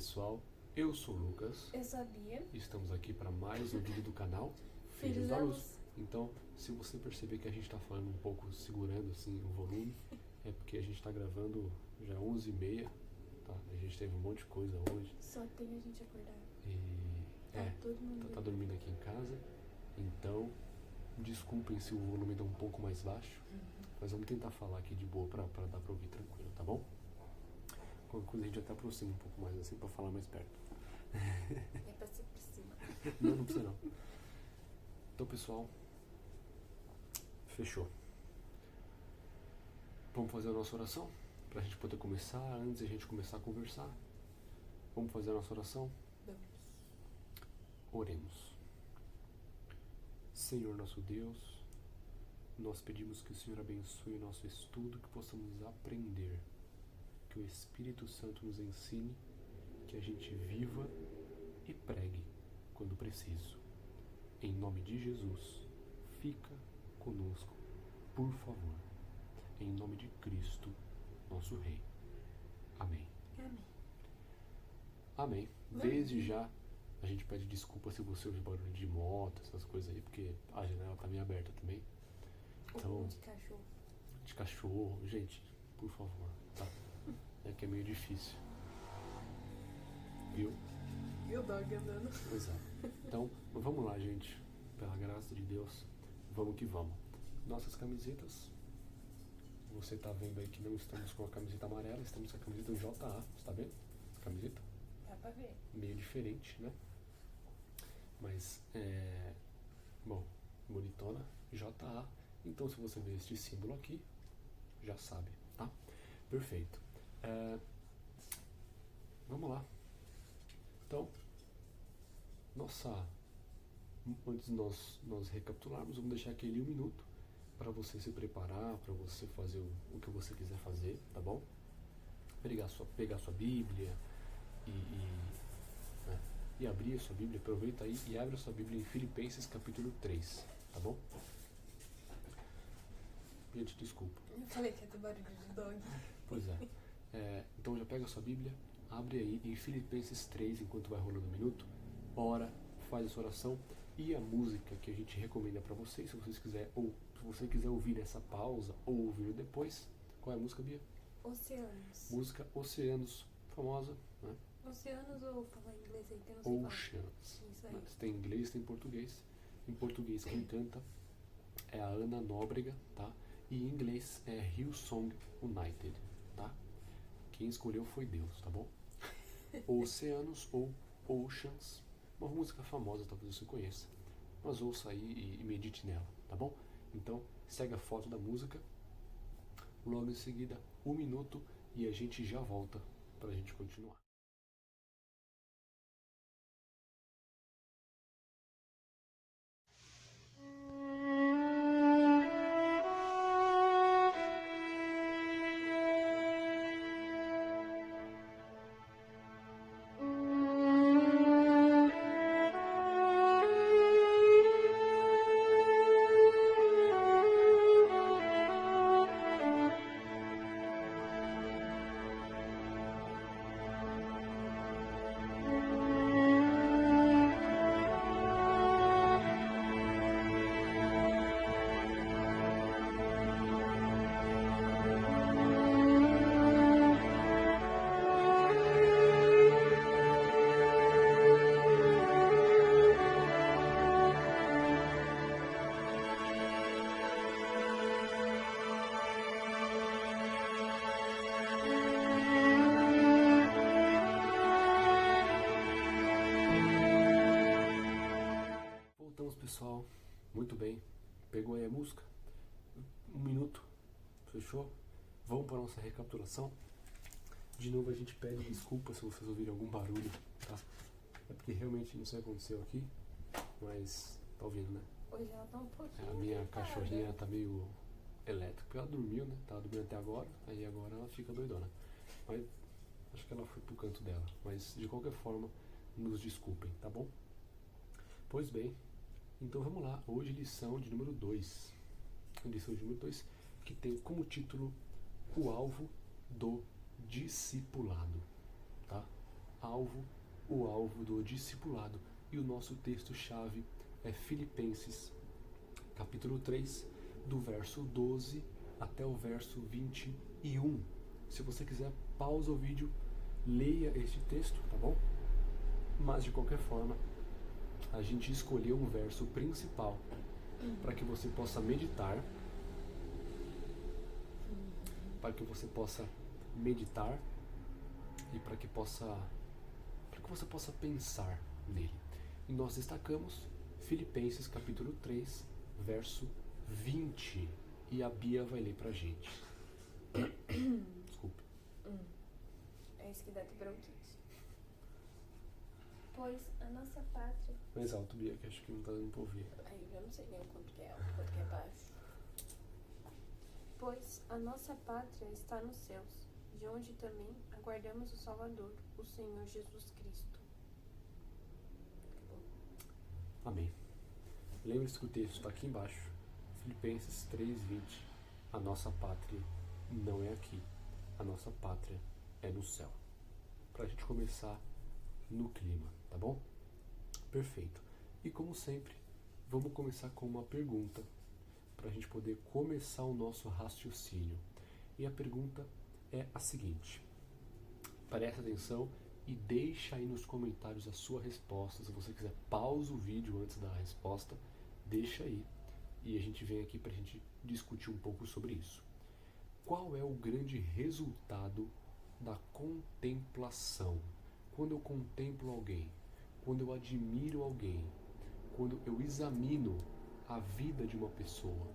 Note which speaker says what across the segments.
Speaker 1: pessoal, eu sou o Lucas.
Speaker 2: Eu sou a Bia.
Speaker 1: Estamos aqui para mais um vídeo do canal
Speaker 2: Filhos da Luz.
Speaker 1: Então, se você perceber que a gente está falando um pouco, segurando assim o volume, é porque a gente está gravando já 11h30, tá? A gente teve um monte de coisa hoje.
Speaker 2: Só tem a gente acordado.
Speaker 1: Todo mundo tá dormindo aqui em casa. Então, desculpem se o volume tá um pouco mais baixo, mas vamos tentar falar aqui de boa para dar para ouvir tranquilo, tá bom? Qualquer coisa a gente até aproxima um pouco mais assim para falar mais perto.
Speaker 2: É pra ser por cima.
Speaker 1: Não precisa não. Então, pessoal, fechou. Vamos fazer a nossa oração pra gente poder começar. Antes de a gente começar a conversar, vamos fazer a nossa oração?
Speaker 2: Vamos.
Speaker 1: Oremos. Senhor nosso Deus, nós pedimos que o Senhor abençoe o nosso estudo, que possamos aprender, que o Espírito Santo nos ensine, que a gente viva e pregue quando preciso. Em nome de Jesus, fica conosco, por favor. Em nome de Cristo, nosso Rei. Amém.
Speaker 2: Amém.
Speaker 1: Amém. Desde já, a gente pede desculpa se você ouvir barulho de moto, essas coisas aí, porque a janela tá meio aberta também. Então,
Speaker 2: De cachorro.
Speaker 1: de cachorro, gente, por favor, tá? É que é meio difícil. Viu?
Speaker 2: E o dog andando.
Speaker 1: Pois é. Então, vamos lá, gente. Pela graça de Deus, vamos que vamos. Nossas camisetas. Você tá vendo aí que não estamos com a camiseta amarela, estamos com a camiseta JA. Você tá vendo? Camiseta?
Speaker 2: Dá pra ver.
Speaker 1: Meio diferente, né? Mas, bom, bonitona, JA. Então, se você vê este símbolo aqui, já sabe, tá? Perfeito. Vamos lá. Então, antes de nós recapitularmos, vamos deixar aquele 1 minuto para você se preparar, para você fazer o que você quiser fazer, tá bom? Pegar sua Bíblia e abrir a sua Bíblia, aproveita aí e abre a sua Bíblia em Filipenses capítulo 3, tá bom? Gente, desculpa.
Speaker 2: Eu falei que ia ter barulho de dog.
Speaker 1: Pois é. Então já pega a sua Bíblia, abre aí em Filipenses 3, enquanto vai rolando 1 minuto, ora, faz a sua oração e a música que a gente recomenda para vocês, se você quiser ouvir essa pausa ou ouvir depois. Qual é a música, Bia?
Speaker 2: Oceanos.
Speaker 1: Música Oceanos, famosa, né?
Speaker 2: Oceanos ou falar em inglês aí que eu não sei falar.
Speaker 1: Oceans.
Speaker 2: Isso aí.
Speaker 1: Né? Tem inglês, tem português. Em português quem canta é a Ana Nóbrega, tá? E em inglês é Hillsong United, tá? Quem escolheu foi Deus, tá bom? Oceanos ou Oceans, uma música famosa, talvez você conheça, mas ouça aí e medite nela, tá bom? Então, segue a foto da música, logo em seguida, 1 minuto e a gente já volta pra gente continuar. Pessoal, muito bem, pegou aí a música, 1 minuto, fechou? Vamos para a nossa recapitulação. De novo a gente pede desculpa se vocês ouvirem algum barulho, tá? É porque realmente não sei o que aconteceu aqui, mas tá ouvindo, né?
Speaker 2: Hoje ela tá um pouquinho.
Speaker 1: A minha
Speaker 2: irritada.
Speaker 1: cachorrinha tá meio elétrica, porque ela dormiu, né? Tava dormindo até agora, aí agora ela fica doidona. Mas acho que ela foi pro canto dela, mas de qualquer forma, nos desculpem, tá bom? Pois bem, então vamos lá, hoje lição de número 2. Lição de número 2, que tem como título o alvo do discipulado, tá? alvo, o alvo do discipulado. E o nosso texto-chave é Filipenses, capítulo 3, do verso 12 até o verso 21. Se você quiser, pausa o vídeo, leia este texto, tá bom? Mas, de qualquer forma, a gente escolheu um verso principal para que você possa meditar, e para que você possa pensar nele. E nós destacamos Filipenses capítulo 3, verso 20. E a Bia vai ler pra gente. Desculpe.
Speaker 2: É isso que dá para o Pois a nossa pátria...
Speaker 1: Mais alto, Bia, que acho que não tá dando pra ouvir.
Speaker 2: Aí eu não sei nem o quanto que é alto, quanto que é baixo. Pois a nossa pátria está nos céus, de onde também aguardamos o Salvador, o Senhor Jesus Cristo.
Speaker 1: Amém. Lembre-se que o texto está aqui embaixo. Filipenses 3:20. A nossa pátria não é aqui. A nossa pátria é no céu. Para a gente começar no clima, tá bom? Perfeito. E como sempre, vamos começar com uma pergunta para a gente poder começar o nosso raciocínio. E a pergunta é a seguinte. Presta atenção e deixa aí nos comentários a sua resposta. Se você quiser, pausa o vídeo antes da resposta, deixa aí. E a gente vem aqui para a gente discutir um pouco sobre isso. Qual é o grande resultado da contemplação? Quando eu contemplo alguém, quando eu admiro alguém, quando eu examino a vida de uma pessoa,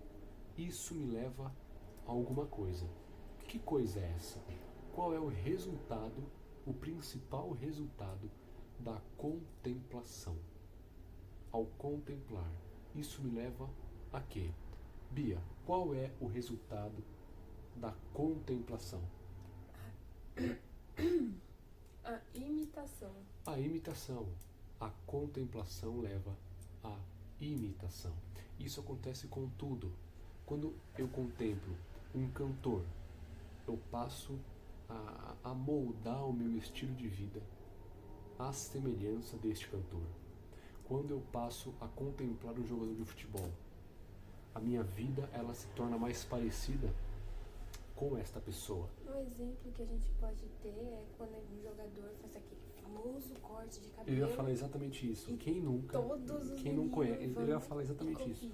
Speaker 1: isso me leva a alguma coisa. Que coisa é essa? Qual é o resultado, o principal resultado da contemplação? Ao contemplar, isso me leva a quê? Bia, qual é o resultado da contemplação?
Speaker 2: A imitação.
Speaker 1: A imitação. A contemplação leva à imitação. Isso acontece com tudo. Quando eu contemplo um cantor, eu passo a moldar o meu estilo de vida à semelhança deste cantor. Quando eu passo a contemplar um jogador de futebol, a minha vida ela se torna mais parecida com esta pessoa.
Speaker 2: Um exemplo que a gente pode ter é quando um jogador faz aquele famoso corte de cabelo.
Speaker 1: Eu ia falar exatamente isso. Quem nunca, quem não conhece, eu ia falar exatamente isso.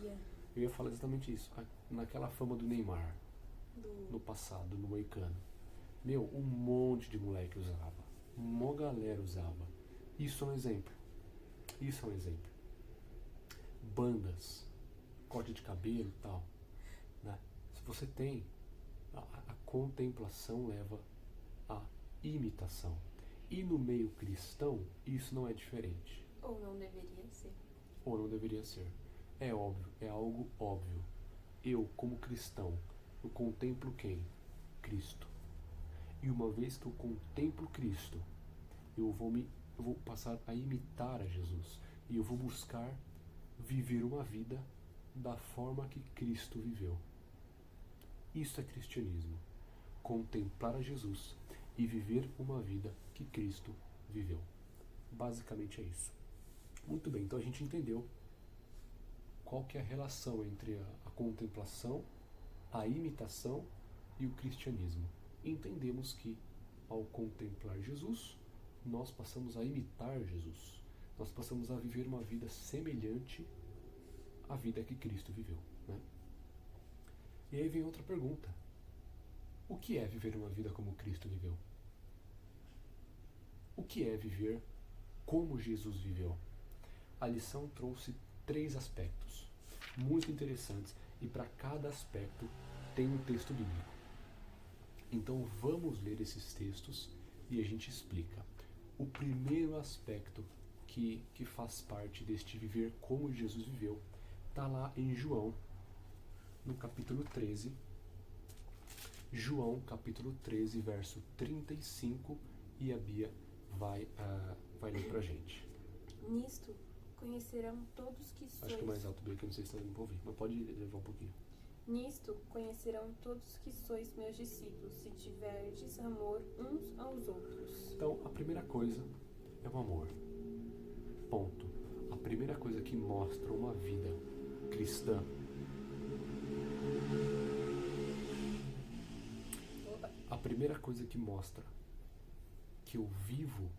Speaker 1: Eu ia falar exatamente isso. Naquela fama do Neymar, no passado, no Moicano. Meu, um monte de moleque usava. Uma galera usava. Isso é um exemplo. Isso é um exemplo. Bandas, corte de cabelo e tal. Né? Se você tem, a contemplação leva à imitação. E no meio cristão, isso não é diferente.
Speaker 2: Ou não deveria ser.
Speaker 1: Ou não deveria ser. É óbvio, é algo óbvio. Eu, como cristão, eu contemplo quem? Cristo. E uma vez que eu contemplo Cristo, eu vou passar a imitar a Jesus. E eu vou buscar viver uma vida da forma que Cristo viveu. Isso é cristianismo. Contemplar a Jesus e viver uma vida que Cristo viveu. Basicamente é isso. Muito bem, então a gente entendeu qual que é a relação entre a contemplação, a imitação e o cristianismo. Entendemos que ao contemplar Jesus, nós passamos a imitar Jesus. Nós passamos a viver uma vida semelhante à vida que Cristo viveu. Né? E aí vem outra pergunta. O que é viver uma vida como Cristo viveu? O que é viver como Jesus viveu? A lição trouxe 3 aspectos muito interessantes e para cada aspecto tem um texto bíblico. Então vamos ler esses textos e a gente explica. O primeiro aspecto que faz parte deste viver como Jesus viveu está lá em João, no capítulo 13. João, capítulo 13, verso 35, e a Bia vai ler pra gente.
Speaker 2: Nisto conhecerão todos que sois...
Speaker 1: Acho que é mais alto, Bia, que eu não sei se está dando pra ouvir, mas pode levar um pouquinho.
Speaker 2: Nisto conhecerão todos que sois meus discípulos, se tiverdes amor uns aos outros.
Speaker 1: Então, a primeira coisa é o amor. Ponto. A primeira coisa que mostra uma vida cristã a primeira coisa que mostra que eu vivo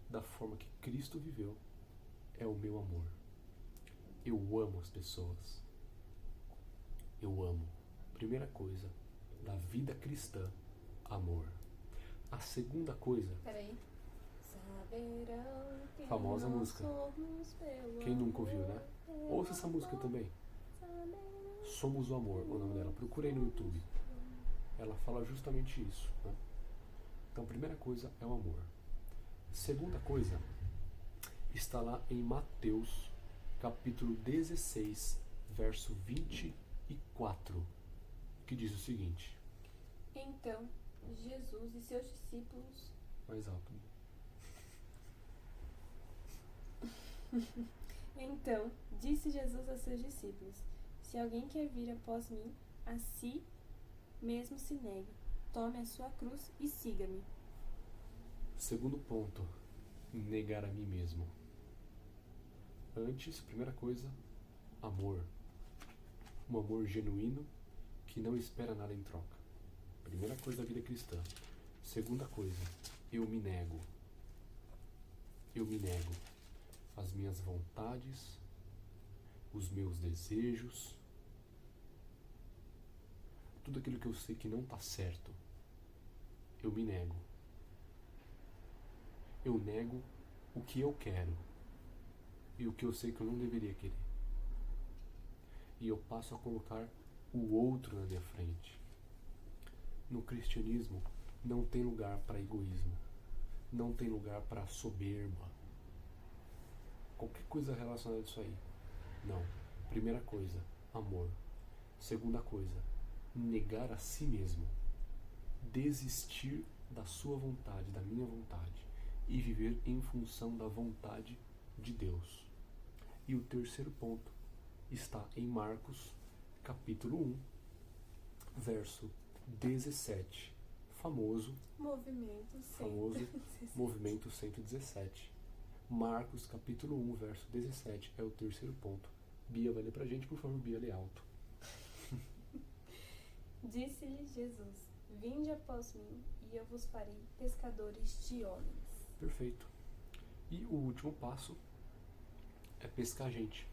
Speaker 1: da forma que Cristo viveu é o meu amor. Eu amo as pessoas. Eu amo. Primeira coisa da vida cristã, amor. A segunda coisa...
Speaker 2: Peraí. Saberão que
Speaker 1: famosa
Speaker 2: nós
Speaker 1: música.
Speaker 2: somos pelo
Speaker 1: Quem nunca ouviu, né?
Speaker 2: amor.
Speaker 1: Ouça essa música também.
Speaker 2: Saberão.
Speaker 1: Somos o Amor, o nome dela. Procurei no YouTube. Ela fala justamente isso, né? Então, primeira coisa é o amor. Segunda coisa está lá em Mateus, capítulo 16, verso 24, que diz o seguinte.
Speaker 2: Então, Jesus e seus discípulos...
Speaker 1: Mais alto.
Speaker 2: Então, disse Jesus a seus discípulos: se alguém quer vir após mim, a si mesmo se negue, tome a sua cruz e siga-me.
Speaker 1: Segundo ponto, negar a mim mesmo. Antes, primeira coisa, amor. Um amor genuíno que não espera nada em troca. Primeira coisa da vida cristã. Segunda coisa, eu me nego. Eu me nego as minhas vontades, os meus desejos, tudo aquilo que eu sei que não está certo. Eu me nego. Eu nego o que eu quero e o que eu sei que eu não deveria querer. E eu passo a colocar o outro na minha frente. No cristianismo não tem lugar para egoísmo, não tem lugar para soberba, qualquer coisa relacionada a isso aí. Não. Primeira coisa, amor. Segunda coisa, negar a si mesmo, desistir da sua vontade, da minha vontade, e viver em função da vontade de Deus. E o terceiro ponto está em Marcos, capítulo 1, verso 17, famoso movimento 117. Marcos, capítulo 1, verso 17, é o terceiro ponto. Bia vai ler pra gente, por favor, Bia, lê alto.
Speaker 2: Disse-lhe Jesus: vinde após mim, e eu vos farei pescadores de homens.
Speaker 1: Perfeito. E o último passo é pescar gente.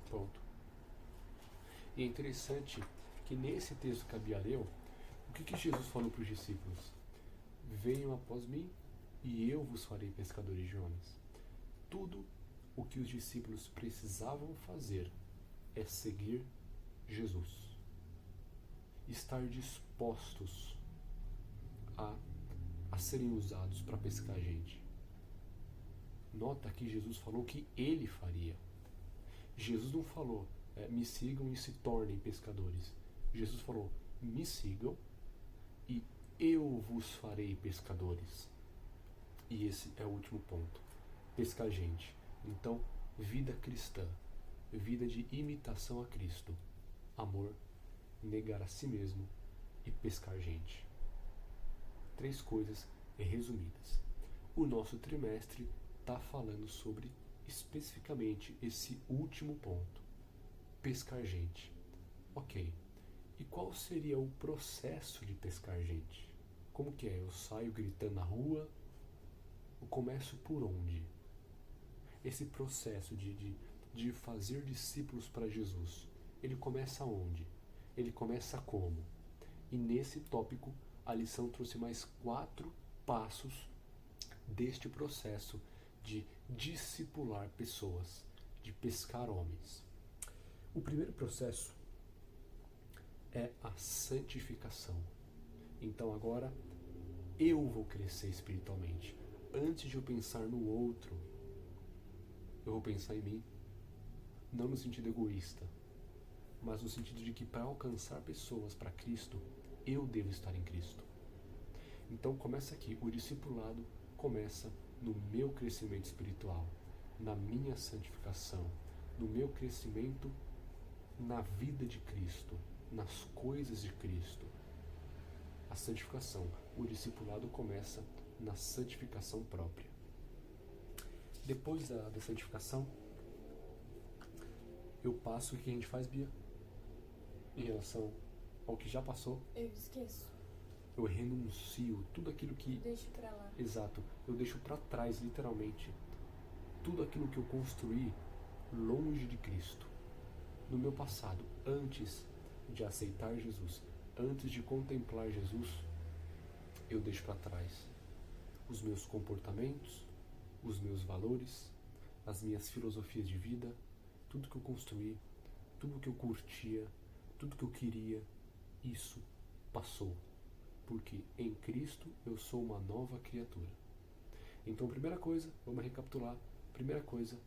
Speaker 1: Ponto. E é interessante que nesse texto que a Bia leu, o que Jesus falou para os discípulos? Venham após mim e eu vos farei pescadores de homens. Tudo o que os discípulos precisavam fazer é seguir Jesus. Estar dispostos a serem usados para pescar gente. Nota que Jesus falou que ele faria. Jesus não falou, me sigam e se tornem pescadores. Jesus falou, me sigam e eu vos farei pescadores. E esse é o último ponto. Pescar gente. Então, vida cristã. Vida de imitação a Cristo. Amor, negar a si mesmo e pescar gente. 3 coisas resumidas. O nosso trimestre está falando sobre especificamente esse último ponto. Pescar gente. Ok. E qual seria o processo de pescar gente? Como que é? Eu saio gritando na rua? Eu começo por onde? Esse processo de fazer discípulos para Jesus, ele começa onde? Ele começa como? E nesse tópico, a lição trouxe mais 4 passos deste processo de discipular pessoas, de pescar homens. O primeiro processo é a santificação. Então agora eu vou crescer espiritualmente. Antes de eu pensar no outro, eu vou pensar em mim. Não no sentido egoísta, mas no sentido de que para alcançar pessoas para Cristo, eu devo estar em Cristo. Então começa aqui, o discipulado começa no meu crescimento espiritual, na minha santificação, no meu crescimento na vida de Cristo, nas coisas de Cristo. A santificação, o discipulado começa na santificação própria. Depois da santificação, eu passo o que a gente faz, Bia, em relação ao que já passou.
Speaker 2: Eu esqueço.
Speaker 1: Eu renuncio tudo aquilo que...
Speaker 2: Deixo pra lá.
Speaker 1: Exato. Eu deixo pra trás, literalmente, tudo aquilo que eu construí longe de Cristo. No meu passado, antes de aceitar Jesus, antes de contemplar Jesus, eu deixo pra trás os meus comportamentos, os meus valores, as minhas filosofias de vida, tudo que eu construí, tudo que eu curtia, tudo que eu queria, isso passou. Porque em Cristo eu sou uma nova criatura. Então, primeira coisa, vamos recapitular. Primeira coisa,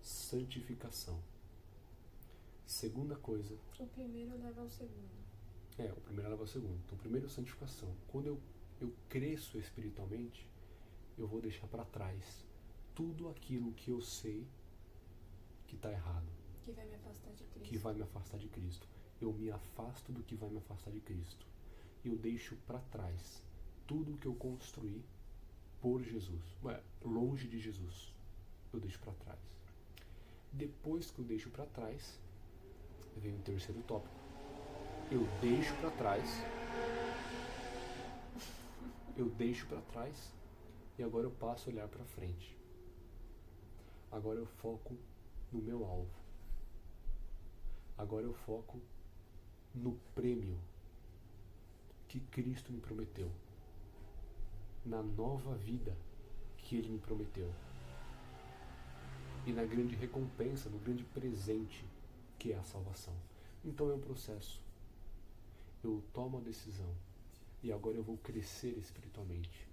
Speaker 1: santificação. Segunda coisa...
Speaker 2: O primeiro leva ao segundo.
Speaker 1: O primeiro leva ao segundo. Então, primeiro, santificação. Quando eu cresço espiritualmente, eu vou deixar para trás tudo aquilo que eu sei que está errado.
Speaker 2: Que vai me afastar de Cristo.
Speaker 1: Que vai me afastar de Cristo. Eu me afasto do que vai me afastar de Cristo. Eu deixo para trás tudo que eu construí por Jesus. Longe de Jesus. Eu deixo para trás. Depois que eu deixo para trás, vem o terceiro tópico. Eu deixo para trás. Eu deixo para trás e agora eu passo a olhar para frente. Agora eu foco no meu alvo. Agora eu foco no prêmio que Cristo me prometeu, na nova vida que Ele me prometeu e na grande recompensa, no grande presente que é a salvação. Então é um processo. Eu tomo a decisão e agora eu vou crescer espiritualmente.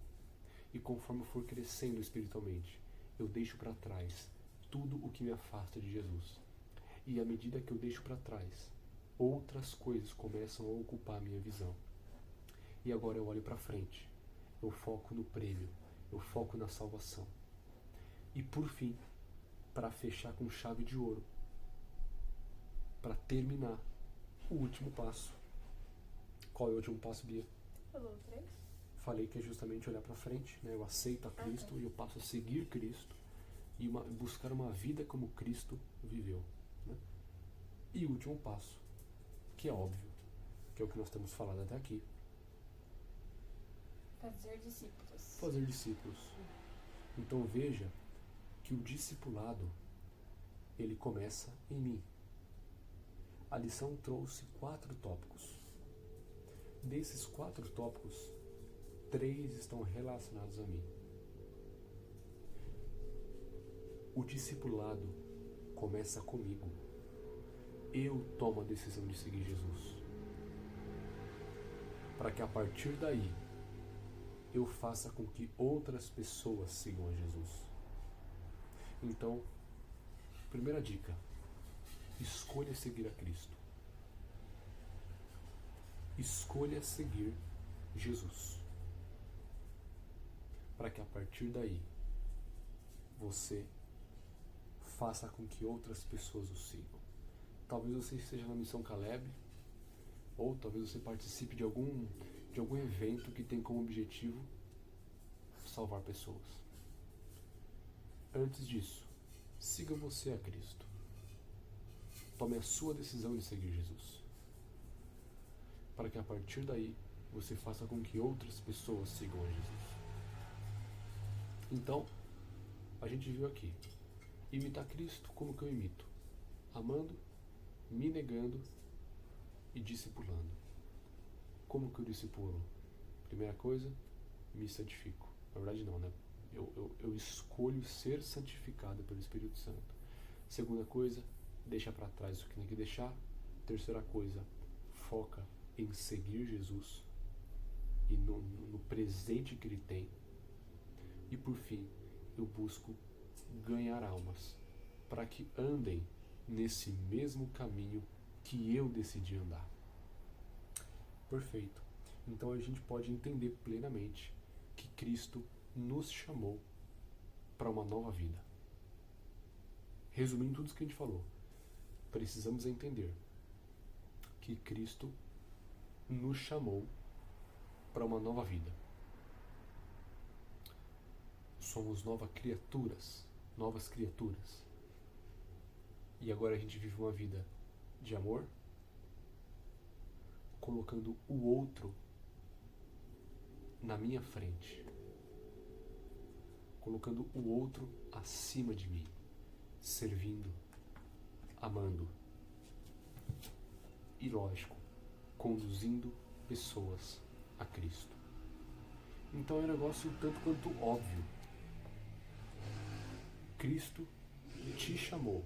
Speaker 1: E conforme eu for crescendo espiritualmente, eu deixo para trás tudo o que me afasta de Jesus. E à medida que eu deixo para trás, outras coisas começam a ocupar a minha visão. E agora eu olho para frente. Eu foco no prêmio. Eu foco na salvação. E por fim, para fechar com chave de ouro, para terminar, o último passo. Qual é o último passo, Bia?
Speaker 2: Falou 3?
Speaker 1: Falei que é justamente olhar para frente, né? Eu aceito a Cristo e eu passo a seguir Cristo e buscar uma vida como Cristo viveu, né? E o último passo, que é óbvio, que é o que nós temos falado até aqui.
Speaker 2: Fazer discípulos.
Speaker 1: Fazer discípulos. Então veja que o discipulado, ele começa em mim. A lição trouxe 4 tópicos. Desses 4 tópicos, 3 estão relacionados a mim. O discipulado começa comigo. Eu tomo a decisão de seguir Jesus. Para que a partir daí, eu faça com que outras pessoas sigam a Jesus. Então, primeira dica, escolha seguir a Cristo. Escolha seguir Jesus. Para que a partir daí, você faça com que outras pessoas o sigam. Talvez você esteja na missão Caleb, ou talvez você participe de algum evento que tem como objetivo salvar pessoas. Antes disso, siga você a Cristo. Tome a sua decisão de seguir Jesus. Para que a partir daí, você faça com que outras pessoas sigam a Jesus. Então, a gente viu aqui, imitar Cristo, como que eu imito? Amando, me negando e discipulando. Como que eu discipulo? Primeira coisa, me santifico. Na verdade não, né? Eu escolho ser santificado pelo Espírito Santo. Segunda coisa, deixa para trás o que tem que deixar. Terceira coisa, foca em seguir Jesus e no presente que Ele tem. E por fim, eu busco ganhar almas para que andem nesse mesmo caminho que eu decidi andar. Perfeito. Então a gente pode entender plenamente que Cristo nos chamou para uma nova vida. Resumindo tudo isso que a gente falou, precisamos entender que Cristo nos chamou para uma nova vida. somos novas criaturas. E agora a gente vive uma vida de amor, colocando o outro na minha frente, colocando o outro acima de mim, servindo, amando e, lógico, conduzindo pessoas a Cristo. Então é um negócio tanto quanto óbvio. Cristo te chamou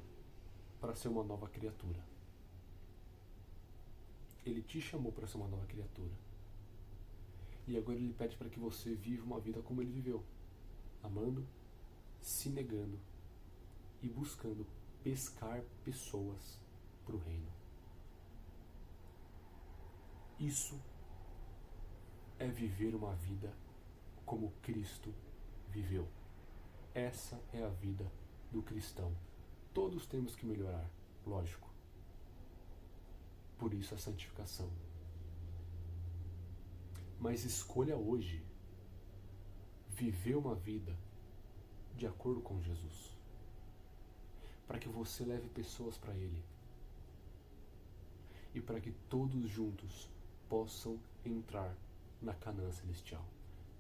Speaker 1: para ser uma nova criatura. Ele te chamou para ser uma nova criatura. E agora ele pede para que você viva uma vida como ele viveu, amando, se negando e buscando pescar pessoas para o reino. Isso é viver uma vida como Cristo viveu. Essa é a vida do cristão. Todos temos que melhorar, lógico. Por isso a santificação. Mas escolha hoje viver uma vida de acordo com Jesus, para que você leve pessoas para Ele e para que todos juntos possam entrar na Canaã celestial.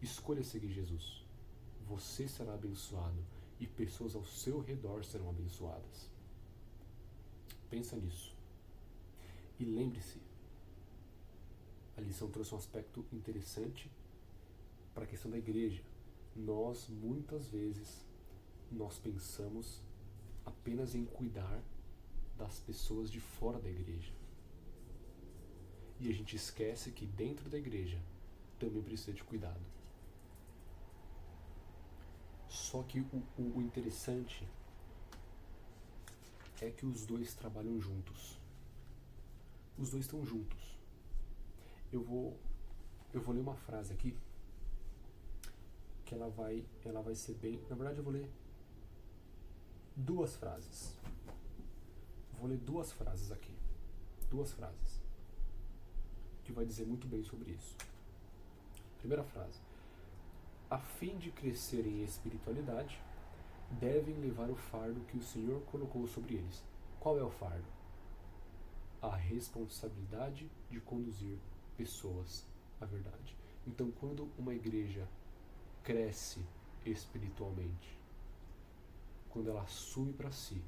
Speaker 1: Escolha seguir Jesus. Você será abençoado e pessoas ao seu redor serão abençoadas. Pensa nisso. E lembre-se, a lição trouxe um aspecto interessante para a questão da igreja. Muitas vezes, pensamos apenas em cuidar das pessoas de fora da igreja. E a gente esquece que dentro da igreja também precisa de cuidado. Só que o interessante é que os dois trabalham juntos. Os dois estão juntos. Eu vou ler uma frase aqui que ela vai ser bem... Na verdade, eu vou ler duas frases. Vou ler duas frases aqui. Duas frases que vai dizer muito bem sobre isso. Primeira frase. A fim de crescer em espiritualidade, devem levar o fardo que o Senhor colocou sobre eles. Qual é o fardo? A responsabilidade de conduzir pessoas à verdade. Então, quando uma igreja cresce espiritualmente, quando ela assume para si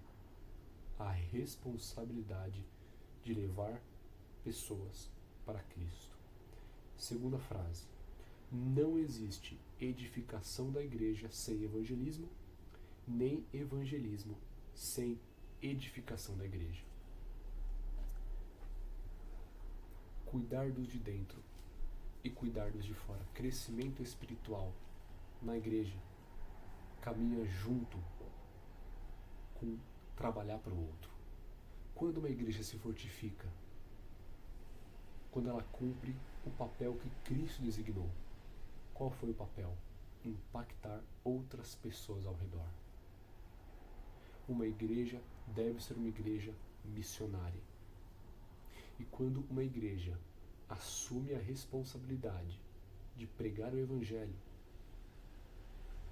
Speaker 1: a responsabilidade de levar pessoas para Cristo. Segunda frase. Não existe edificação da igreja sem evangelismo, nem evangelismo sem edificação da igreja. Cuidar dos de dentro e cuidar dos de fora. Crescimento espiritual na igreja caminha junto com trabalhar para o outro. Quando uma igreja se fortifica, quando ela cumpre o papel que Cristo designou. Qual foi o papel? Impactar outras pessoas ao redor. Uma igreja deve ser uma igreja missionária. E quando uma igreja assume a responsabilidade de pregar o Evangelho,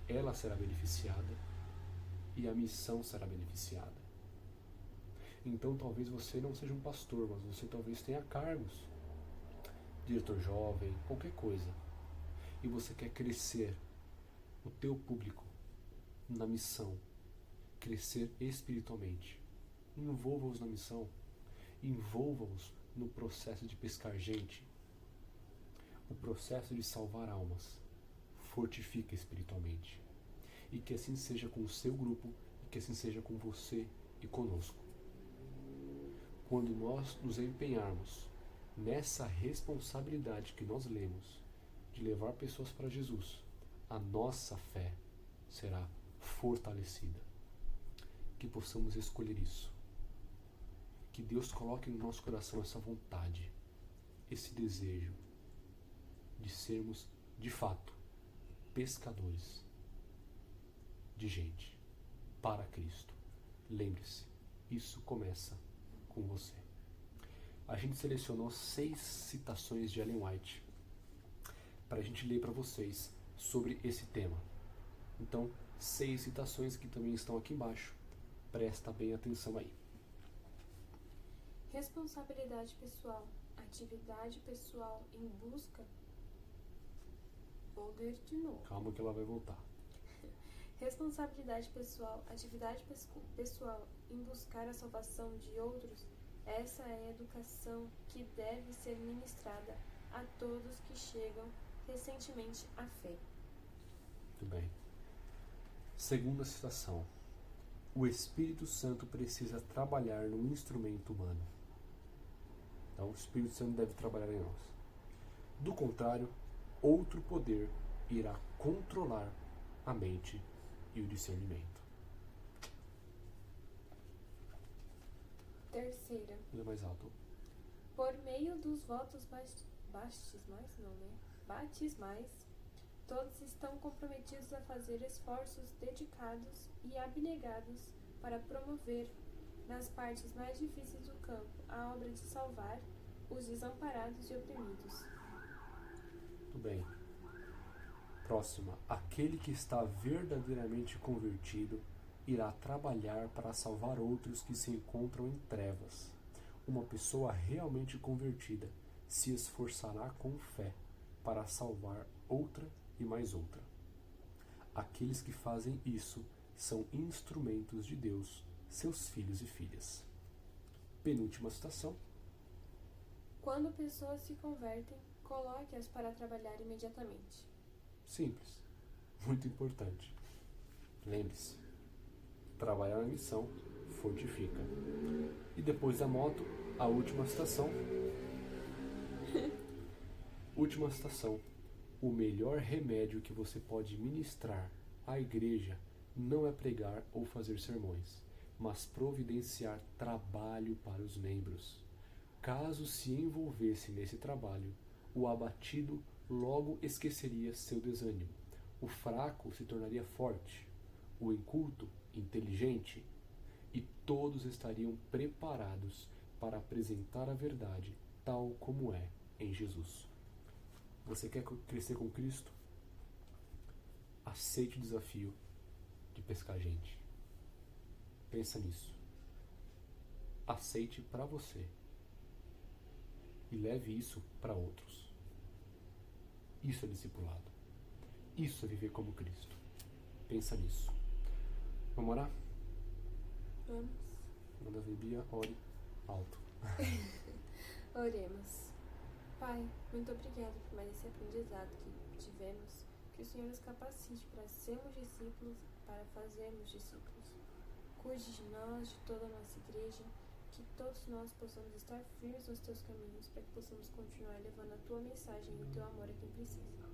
Speaker 1: ela será beneficiada e a missão será beneficiada. Então talvez você não seja um pastor, mas você talvez tenha cargos, diretor jovem, qualquer coisa, e você quer crescer o teu público na missão, crescer espiritualmente. Envolva-os na missão, envolva-os no processo de pescar gente. O processo de salvar almas fortifica espiritualmente. E que assim seja com o seu grupo, e que assim seja com você e conosco. Quando nós nos empenharmos nessa responsabilidade que nós lemos de levar pessoas para Jesus, a nossa fé será fortalecida. Que possamos escolher isso. Que Deus coloque no nosso coração essa vontade, esse desejo de sermos, de fato, pescadores de gente para Cristo. Lembre-se, isso começa com você. A gente selecionou 6 citações de Ellen White para a gente ler para vocês sobre esse tema. Então, 6 citações que também estão aqui embaixo. Presta bem atenção aí.
Speaker 2: Responsabilidade pessoal. Atividade pessoal em busca. Vou ler de novo.
Speaker 1: Calma que ela vai voltar.
Speaker 2: Responsabilidade pessoal. Atividade pessoal em buscar a salvação de outros. Essa é a educação que deve ser ministrada a todos que chegam recentemente à fé.
Speaker 1: Muito bem. Segunda citação. O Espírito Santo precisa trabalhar no instrumento humano. Então, o Espírito Santo deve trabalhar em nós. Do contrário, outro poder irá controlar a mente e o discernimento.
Speaker 2: Terceira.
Speaker 1: Lê mais alto.
Speaker 2: Por meio dos votos batismais, todos estão comprometidos a fazer esforços dedicados e abnegados para promover, nas partes mais difíceis do campo, a obra de salvar os desamparados e oprimidos.
Speaker 1: Muito bem. Próxima. Aquele que está verdadeiramente convertido irá trabalhar para salvar outros que se encontram em trevas. Uma pessoa realmente convertida se esforçará com fé para salvar outra e mais outra. Aqueles que fazem isso são instrumentos de Deus, seus filhos e filhas. Penúltima citação.
Speaker 2: Quando pessoas se convertem, coloque-as para trabalhar imediatamente.
Speaker 1: Simples, muito importante. Lembre-se, trabalhar na missão fortifica. E depois da moto, a última citação. Última citação. O melhor remédio que você pode ministrar à igreja não é pregar ou fazer sermões, mas providenciar trabalho para os membros. Caso se envolvesse nesse trabalho, o abatido logo esqueceria seu desânimo. O fraco se tornaria forte, o inculto, inteligente, e todos estariam preparados para apresentar a verdade tal como é em Jesus. Você quer crescer com Cristo? Aceite o desafio de pescar gente. Pensa nisso. Aceite para você e leve isso para outros. Isso é discipulado. Isso é viver como Cristo. Pensa nisso. Vamos orar?
Speaker 2: Vamos.
Speaker 1: Manda ver, Bia, ore alto.
Speaker 2: Oremos. Pai, muito obrigada por mais esse aprendizado que tivemos. Que o Senhor nos capacite para sermos discípulos, para fazermos discípulos. Cuide de nós, de toda a nossa igreja, que todos nós possamos estar firmes nos teus caminhos, para que possamos continuar levando a tua mensagem e o teu amor a quem precisa.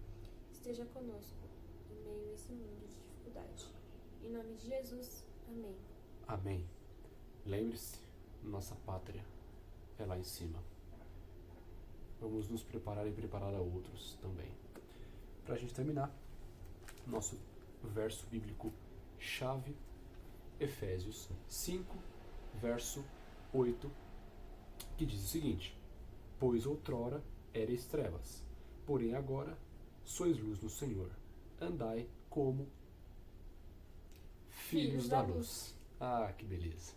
Speaker 2: Esteja conosco em meio a esse mundo de dificuldade. Em nome de Jesus, amém.
Speaker 1: Amém. Lembre-se, nossa pátria é lá em cima. Vamos nos preparar e preparar a outros também. Para a gente terminar, nosso verso bíblico chave, Efésios 5, verso 8, que diz o seguinte: Pois outrora erais trevas, porém agora sois luz no Senhor. Andai como filhos da luz. Ah, que beleza.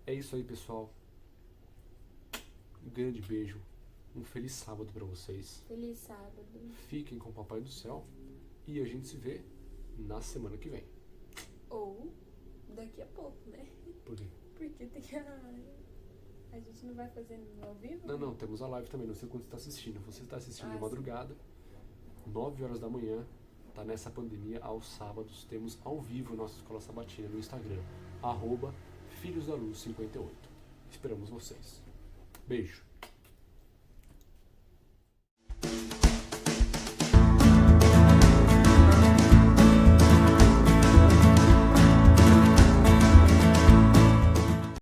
Speaker 1: É isso aí, pessoal. Um grande beijo. Um feliz sábado para vocês.
Speaker 2: Feliz sábado.
Speaker 1: Fiquem com o Papai do Céu e a gente se vê na semana que vem.
Speaker 2: Ou daqui a pouco, né?
Speaker 1: Por quê?
Speaker 2: Porque tem a gente não vai fazer no ao vivo?
Speaker 1: Não, temos a live também. Não sei quando você está assistindo. Você está assistindo de
Speaker 2: sim.
Speaker 1: madrugada, 9 horas da manhã. Tá nessa pandemia, aos sábados, temos ao vivo nossa Escola Sabatina no Instagram, @FilhosDaLuz58. Esperamos vocês. Beijo.